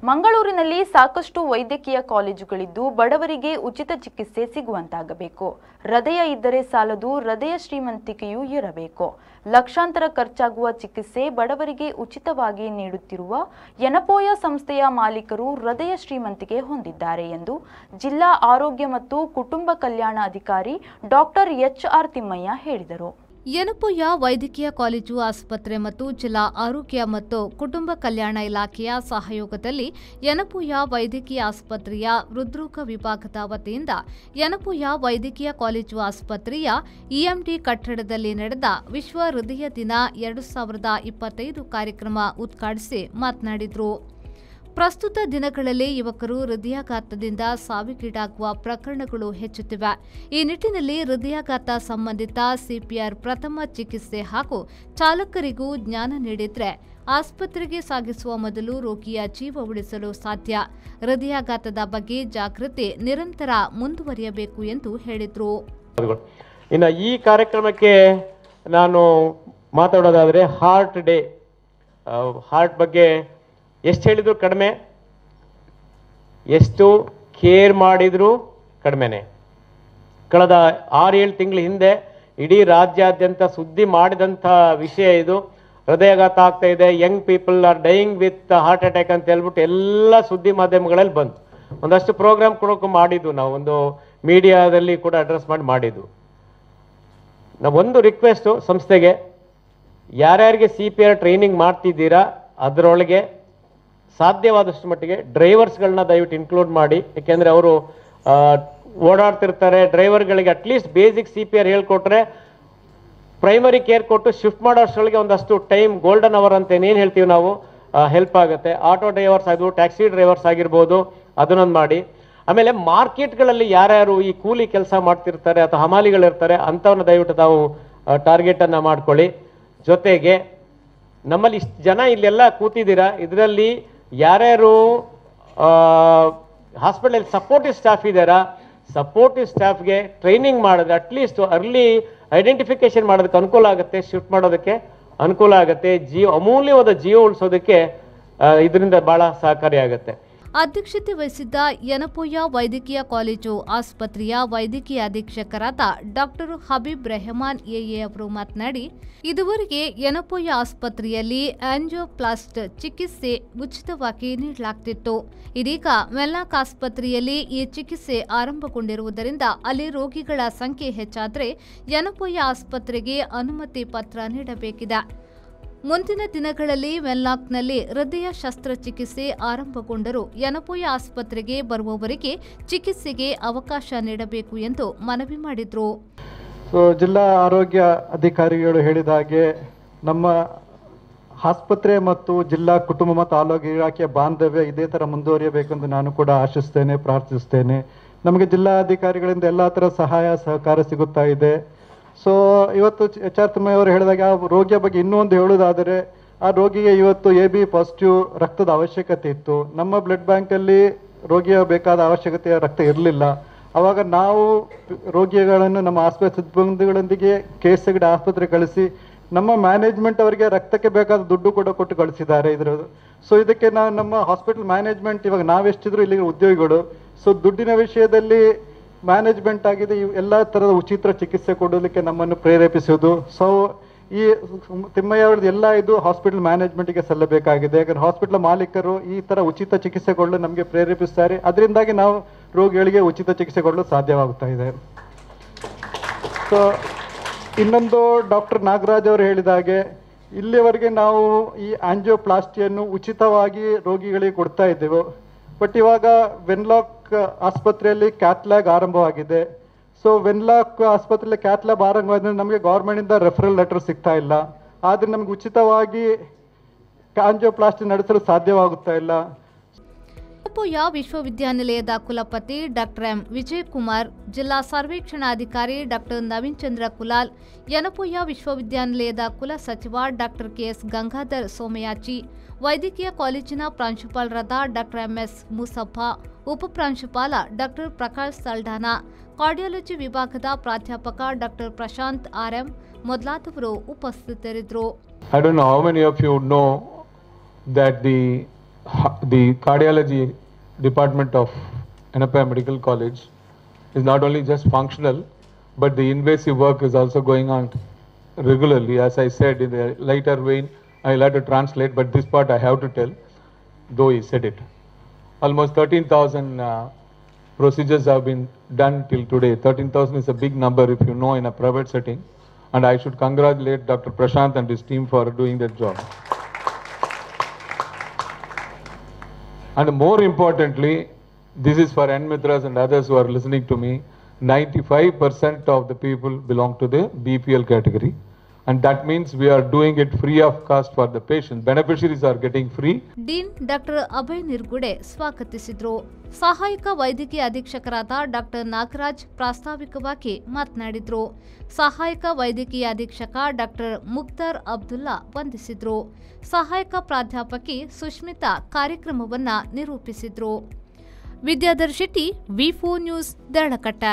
ಮಂಗಳೂರಿನಲ್ಲಿ ಸಾಕಷ್ಟು ವೈದ್ಯಕೀಯ ಕಾಲೇಜುಗಳಿದ್ದು ಬಡವರಿಗೆ ಉಚಿತ ಚಿಕಿತ್ಸೆ ಸಿಗುವಂತಾಗಬೇಕು. ಹೃದಯ ಇದ್ದರೆ ಸಾಲದು, ಹೃದಯ ಶ್ರೀಮಂತಿಕೆಯೂ ಇರಬೇಕು. ಲಕ್ಷಾಂತರ ಖರ್ಚಾಗುವ ಚಿಕಿತ್ಸೆ ಬಡವರಿಗೆ ಉಚಿತವಾಗಿ ನೀಡುತ್ತಿರುವ ಯನಪೋಯ ಸಂಸ್ಥೆಯ ಮಾಲೀಕರು ಹೃದಯ ಶ್ರೀಮಂತಿಕೆ ಹೊಂದಿದ್ದಾರೆ ಎಂದು ಜಿಲ್ಲಾ ಆರೋಗ್ಯ ಮತ್ತು ಕುಟುಂಬ ಕಲ್ಯಾಣ ಅಧಿಕಾರಿ ಡಾಕ್ಟರ್ ಎಚ್.ಆರ್. ತಿಮ್ಮಯ್ಯ ಹೇಳಿದರು. ಯನಪೋಯ ವೈದ್ಯಕೀಯ ಕಾಲೇಜು ಆಸ್ಪತ್ರೆ ಮತ್ತು ಜಿಲ್ಲಾ ಆರೋಗ್ಯ ಮತ್ತು ಕುಟುಂಬ ಕಲ್ಯಾಣ ಇಲಾಖೆಯ ಸಹಯೋಗದಲ್ಲಿ ಯನಪೋಯ ವೈದ್ಯಕೀಯ ಆಸ್ಪತ್ರೆಯ ಹೃದ್ರೋಗ ವಿಭಾಗದ ವತಿಯಿಂದ ಯನಪೋಯ ವೈದ್ಯಕೀಯ ಕಾಲೇಜು ಆಸ್ಪತ್ರೆಯ ಇಎಂಡಿ ಕಟ್ಟಡದಲ್ಲಿ ನಡೆದ ವಿಶ್ವ ಹೃದಯ ದಿನ 2025 ಕಾರ್ಯಕ್ರಮ ಉದ್ಘಾಟಿಸಿ ಮಾತನಾಡಿದರು. ಪ್ರಸ್ತುತ ದಿನಗಳಲ್ಲಿ ಯುವಕರು ಹೃದಯಾಘಾತದಿಂದ ಸಾವಿಗೀಡಾಗುವ ಪ್ರಕರಣಗಳು ಹೆಚ್ಚುತ್ತಿವೆ. ಈ ನಿಟ್ಟಿನಲ್ಲಿ ಹೃದಯಾಘಾತ ಸಂಬಂಧಿತ ಸಿಪಿಆರ್ ಪ್ರಥಮ ಚಿಕಿತ್ಸೆ ಹಾಗೂ ಚಾಲಕರಿಗೂ ಜ್ಞಾನ ನೀಡಿದರೆ ಆಸ್ಪತ್ರೆಗೆ ಸಾಗಿಸುವ ಮೊದಲು ರೋಗಿಯ ಜೀವ ಉಳಿಸಲು ಸಾಧ್ಯ. ಹೃದಯಾಘಾತದ ಬಗ್ಗೆ ಜಾಗೃತಿ ನಿರಂತರ ಮುಂದುವರಿಯಬೇಕು ಎಂದು ಹೇಳಿದರು. ಇನ್ನು ಈ ಕಾರ್ಯಕ್ರಮಕ್ಕೆ ನಾನು ಮಾತಾಡೋದಾದರೆ ಹಾರ್ಟ್ ಡೇ, ಹಾರ್ಟ್ ಬಗ್ಗೆ ಎಷ್ಟು ಹೇಳಿದ್ರು ಕಡಿಮೆ, ಎಷ್ಟು ಕೇರ್ ಮಾಡಿದ್ರು ಕಡಿಮೆನೆ. ಕಳೆದ 6-7 ತಿಂಗಳ ಹಿಂದೆ ಇಡೀ ರಾಜ್ಯಾದ್ಯಂತ ಸುದ್ದಿ ಮಾಡಿದಂಥ ವಿಷಯ ಇದು. ಹೃದಯಾಘಾತ ಆಗ್ತಾ ಇದೆ, young people are dying with heart attack ಅಂತ ಹೇಳ್ಬಿಟ್ಟು ಎಲ್ಲ ಸುದ್ದಿ ಮಾಧ್ಯಮಗಳಲ್ಲಿ ಬಂತು. ಒಂದಷ್ಟು ಪ್ರೋಗ್ರಾಮ್ ಕೂಡ ಮಾಡಿದ್ದು, ನಾವು ಒಂದು ಮೀಡಿಯಾದಲ್ಲಿ ಕೂಡ ಅಡ್ರೆಸ್ ಮಾಡಿದ್ದು. ನಾವೊಂದು ರಿಕ್ವೆಸ್ಟು ಸಂಸ್ಥೆಗೆ, ಯಾರ್ಯಾರಿಗೆ CPR ಟ್ರೈನಿಂಗ್ ಮಾಡ್ತಿದ್ದೀರಾ ಅದರೊಳಗೆ ಸಾಧ್ಯವಾದಷ್ಟು ಮಟ್ಟಿಗೆ ಡ್ರೈವರ್ಸ್ಗಳನ್ನ ದಯವಿಟ್ಟು ಇನ್ಕ್ಲೂಡ್ ಮಾಡಿ. ಯಾಕೆಂದರೆ ಅವರು ಓಡಾಡ್ತಿರ್ತಾರೆ. ಡ್ರೈವರ್ಗಳಿಗೆ ಅಟ್ಲೀಸ್ಟ್ ಬೇಸಿಕ್ CPR ಹೇಳ್ಕೊಟ್ರೆ ಪ್ರೈಮರಿ ಕೇರ್ ಕೊಟ್ಟು ಶಿಫ್ಟ್ ಮಾಡೋಷ್ಟರೊಳಗೆ ಒಂದಷ್ಟು ಟೈಮ್, ಗೋಲ್ಡನ್ ಅವರ್ ಅಂತ ಏನೇನು ಹೇಳ್ತೀವಿ ನಾವು, ಹೆಲ್ಪ್ ಆಗುತ್ತೆ. ಆಟೋ ಡ್ರೈವರ್ಸ್ ಆಗಿರ್ಬೋದು, ಟ್ಯಾಕ್ಸಿ ಡ್ರೈವರ್ಸ್ ಆಗಿರ್ಬೋದು, ಅದನ್ನೊಂದು ಮಾಡಿ. ಆಮೇಲೆ ಮಾರ್ಕೆಟ್ಗಳಲ್ಲಿ ಯಾರ್ಯಾರು ಈ ಕೂಲಿ ಕೆಲಸ ಮಾಡ್ತಿರ್ತಾರೆ ಅಥವಾ ಹಮಾಲಿಗಳಿರ್ತಾರೆ ಅಂಥವ್ರನ್ನ ದಯವಿಟ್ಟು ತಾವು ಟಾರ್ಗೆಟನ್ನು ಮಾಡ್ಕೊಳ್ಳಿ. ಜೊತೆಗೆ ನಮ್ಮಲ್ಲಿ ಇಷ್ಟು ಜನ ಇಲ್ಲೆಲ್ಲ ಕೂತಿದ್ದೀರಾ, ಇದರಲ್ಲಿ ಯಾರ್ಯಾರು ಹಾಸ್ಪಿಟಲ್ ಸಪೋರ್ಟಿವ್ ಸ್ಟಾಫ್ ಇದ್ದಾರಾ, ಸಪೋರ್ಟಿವ್ ಸ್ಟಾಫ್ಗೆ ಟ್ರೈನಿಂಗ್ ಮಾಡಿದ್ರೆ ಅಟ್ಲೀಸ್ಟ್ ಅರ್ಲಿ ಐಡೆಂಟಿಫಿಕೇಶನ್ ಮಾಡೋದಕ್ಕೆ ಅನುಕೂಲ ಆಗುತ್ತೆ, ಶಿಫ್ಟ್ ಮಾಡೋದಕ್ಕೆ ಅನುಕೂಲ ಆಗುತ್ತೆ, ಅಮೂಲ್ಯವಾದ ಜೀವ ಉಳಿಸೋದಕ್ಕೆ ಇದರಿಂದ ಬಹಳ ಸಹಕಾರಿಯಾಗುತ್ತೆ. ಅಧ್ಯಕ್ಷತೆ ವಹಿಸಿದ್ದ ಯನಪೋಯ ವೈದ್ಯಕೀಯ ಕಾಲೇಜು ಆಸ್ಪತ್ರೆಯ ವೈದ್ಯಕೀಯ ಅಧೀಕ್ಷಕರಾದ ಡಾಕ್ಟರ್ ಹಬೀಬ್ ರೆಹಮಾನ್ ಎಎ ಅವರು ಮಾತನಾಡಿ, ಇದುವರೆಗೆ ಯನಪೋಯ ಆಸ್ಪತ್ರೆಯಲ್ಲಿ ಆಂಜಿಯೋಪ್ಲಾಸ್ಟ್ ಚಿಕಿತ್ಸೆ ಉಚಿತವಾಗಿ ನೀಡಲಾಗುತ್ತಿತ್ತು. ಇದೀಗ ವೆನ್ಲಾಕ್ ಆಸ್ಪತ್ರೆಯಲ್ಲಿ ಈ ಚಿಕಿತ್ಸೆ ಆರಂಭಗೊಂಡಿರುವುದರಿಂದ ಅಲ್ಲಿ ರೋಗಿಗಳ ಸಂಖ್ಯೆ ಹೆಚ್ಚಾದರೆ ಯನಪೋಯ ಆಸ್ಪತ್ರೆಗೆ ಅನುಮತಿ ಪತ್ರ ನೀಡಬೇಕಿದೆ. ಮುಂದಿನ ದಿನಗಳಲ್ಲಿ ವೆನ್ಲಾಕ್ನಲ್ಲಿ ಹೃದಯ ಶಸ್ತ್ರಚಿಕಿತ್ಸೆ ಆರಂಭಗೊಂಡರೂ ಯನಪೋಯ ಆಸ್ಪತ್ರೆಗೆ ಬರುವವರಿಗೆ ಚಿಕಿತ್ಸೆಗೆ ಅವಕಾಶ ನೀಡಬೇಕು ಎಂದು ಮನವಿ ಮಾಡಿದರು. ಜಿಲ್ಲಾ ಆರೋಗ್ಯ ಅಧಿಕಾರಿಗಳು ಹೇಳಿದ ಹಾಗೆ ನಮ್ಮ ಆಸ್ಪತ್ರೆ ಮತ್ತು ಜಿಲ್ಲಾ ಕುಟುಂಬ ಮತ್ತು ಆರೋಗ್ಯ ಇಲಾಖೆಯ ಬಾಂಧವ್ಯ ಇದೇ ಥರ ಮುಂದುವರಿಯಬೇಕೆಂದು ನಾನು ಕೂಡ ಆಶಿಸ್ತೇನೆ, ಪ್ರಾರ್ಥಿಸ್ತೇನೆ. ನಮಗೆ ಜಿಲ್ಲಾಧಿಕಾರಿಗಳಿಂದ ಎಲ್ಲ ಥರ ಸಹಾಯ ಸಹಕಾರ ಸಿಗುತ್ತಾ ಇದೆ. ಇವತ್ತು ಎಚ್.ಆರ್. ತಿಮ್ಮಯ್ಯ ಅವರು ಹೇಳಿದಾಗ ಆ ರೋಗಿಯ ಬಗ್ಗೆ ಇನ್ನೊಂದು ಹೇಳುವುದಾದರೆ, ಆ ರೋಗಿಗೆ ಇವತ್ತು AB ಪಾಸಿಟಿವ್ ರಕ್ತದ ಅವಶ್ಯಕತೆ ಇತ್ತು. ನಮ್ಮ ಬ್ಲಡ್ ಬ್ಯಾಂಕಲ್ಲಿ ರೋಗಿಯ ಬೇಕಾದ ಅವಶ್ಯಕತೆಯ ರಕ್ತ ಇರಲಿಲ್ಲ. ಆವಾಗ ನಾವು ರೋಗಿಗಳನ್ನು ನಮ್ಮ ಆಸ್ಪತ್ರೆ ಸಿಬ್ಬಂದಿಗಳೊಂದಿಗೆ KSಗಡೆ ಆಸ್ಪತ್ರೆ ಕಳಿಸಿ ನಮ್ಮ ಮ್ಯಾನೇಜ್ಮೆಂಟ್ ಅವರಿಗೆ ರಕ್ತಕ್ಕೆ ಬೇಕಾದ ದುಡ್ಡು ಕೂಡ ಕೊಟ್ಟು ಕಳಿಸಿದ್ದಾರೆ. ಇದಕ್ಕೆ ನಾವು ನಮ್ಮ ಹಾಸ್ಪಿಟಲ್ ಮ್ಯಾನೇಜ್ಮೆಂಟ್, ಇವಾಗ ನಾವೆಷ್ಟಿದ್ರು ಇಲ್ಲಿ ಉದ್ಯೋಗಿಗಳು, ದುಡ್ಡಿನ ವಿಷಯದಲ್ಲಿ ಮ್ಯಾನೇಜ್ಮೆಂಟ್ ಆಗಿದೆ ಎಲ್ಲ ಥರದ ಉಚಿತ ಚಿಕಿತ್ಸೆ ಕೊಡಲಿಕ್ಕೆ ನಮ್ಮನ್ನು ಪ್ರೇರೇಪಿಸುವುದು. ಈ ತಿಮ್ಮಯ್ಯ ಅವ್ರದ್ದು ಎಲ್ಲ ಇದು ಹಾಸ್ಪಿಟಲ್ ಮ್ಯಾನೇಜ್ಮೆಂಟ್ಗೆ ಸಲ್ಲಬೇಕಾಗಿದೆ. ಯಾಕಂದ್ರೆ ಹಾಸ್ಪಿಟಲ್ ಮಾಲೀಕರು ಈ ಥರ ಉಚಿತ ಚಿಕಿತ್ಸೆ ಕೊಡಲು ನಮಗೆ ಪ್ರೇರೇಪಿಸ್ತಾರೆ. ಅದರಿಂದಾಗಿ ನಾವು ರೋಗಿಗಳಿಗೆ ಉಚಿತ ಚಿಕಿತ್ಸೆ ಕೊಡಲು ಸಾಧ್ಯವಾಗ್ತಾ ಇದೆ. ಇನ್ನೊಂದು ಡಾಕ್ಟರ್ ನಾಗರಾಜ್ ಅವರು ಹೇಳಿದ ಹಾಗೆ, ಇಲ್ಲಿವರೆಗೆ ನಾವು ಈ ಆಂಜಿಯೋಪ್ಲಾಸ್ಟಿಯನ್ನು ಉಚಿತವಾಗಿ ರೋಗಿಗಳಿಗೆ ಕೊಡ್ತಾ ಇದ್ದೆವು. ಬಟ್ ಇವಾಗ ವೆನ್ಲಾಕ್ ಆಸ್ಪತ್ರೆಯಲ್ಲಿ ಕ್ಯಾಥ್ಲ್ಯಾಬ್ ಆರಂಭವಾಗಿದೆ. ವೆನ್ಲಾಕ್ ಆಸ್ಪತ್ರೆಯಲ್ಲಿ ಕ್ಯಾಥ್ಲ್ಯಾಬ್ ಆರಂಭವಾದ್ರೆ ನಮಗೆ ಗೌರ್ಮೆಂಟಿಂದ ರೆಫರಲ್ ಲೆಟರ್ ಸಿಗ್ತಾ ಇಲ್ಲ. ಆದರೆ ನಮಗೆ ಉಚಿತವಾಗಿ ಆಂಜಿಯೋಪ್ಲಾಸ್ಟಿ ನಡೆಸಲು ಸಾಧ್ಯವಾಗುತ್ತಾ ಇಲ್ಲ. ಯನಪೋಯ ವಿಶ್ವವಿದ್ಯಾನಿಲಯದ ಕುಲಪತಿ ಡಾಕ್ಟರ್ ಎಂ ವಿಜಯಕುಮಾರ್, ಜಿಲ್ಲಾ ಸರ್ವೇಕ್ಷಣಾಧಿಕಾರಿ ಡಾಕ್ಟರ್ ನವೀನ್ ಚಂದ್ರ ಕುಲಾಲ್, ಯನಪೋಯ ವಿಶ್ವವಿದ್ಯಾನಿಲಯದ ಕುಲ ಸಚಿವ ಡಾಕ್ಟರ್ KS ಗಂಗಾಧರ್ ಸೋಮಯಾಚಿ, ವೈದ್ಯಕೀಯ ಕಾಲೇಜಿನ ಪ್ರಾಂಶುಪಾಲರಾದ ಡಾಕ್ಟರ್ MS ಮುಸಫಾ, ಉಪಪ್ರಾಂಶುಪಾಲ ಡಾಕ್ಟರ್ ಪ್ರಕಾಶ್ ಸಲ್ಡಾನಾ, ಕಾರ್ಡಿಯಾಲಜಿ ವಿಭಾಗದ ಪ್ರಾಧ್ಯಾಪಕ ಡಾಕ್ಟರ್ ಪ್ರಶಾಂತ್ RM ಮೊದಲಾದವರು ಉಪಸ್ಥಿತರಿದ್ದರು. I don't know how many of you know that the the cardiology department of Enappa Medical College is not only just functional, but the invasive work is also going on regularly. As I said, in the later vein, I'll have to translate, but this part I have to tell, though he said it. Almost 13,000 procedures have been done till today. 13,000 is a big number if you know in a private setting. And I should congratulate Dr. Prashant and his team for doing that job. And more importantly, this is for N-Mitras and others who are listening to me, 95% of the people belong to the BPL category. And that means we are doing it free of cost for the patient. Beneficiaries are getting free. Dean doctor Abhay Nirgude ಸ್ವಾಗತಿಸಿದರು. ಸಹಾಯಕ ವೈದ್ಯಕೀಯ ಅಧೀಕ್ಷಕರಾದ doctor Nagaraj ಪ್ರಾಸ್ತಾವಿಕವಾಗಿ ಮಾತನಾಡಿದರು. ಸಹಾಯಕ ವೈದ್ಯಕೀಯ ಅಧೀಕ್ಷಕ doctor Mukhtar Abdullah ವಂದಿಸಿದರು. ಸಹಾಯಕ ಪ್ರಾಧ್ಯಾಪಕಿ ಸುಷ್ಮಿತಾ ಕಾರ್ಯಕ್ರಮವನ್ನು ನಿರೂಪಿಸಿದರು. ವಿದ್ಯಾಧರ್ ಶೆಟ್ಟಿ, ವಿ4 ನ್ಯೂಸ್, ದಳಕಟ್ಟ.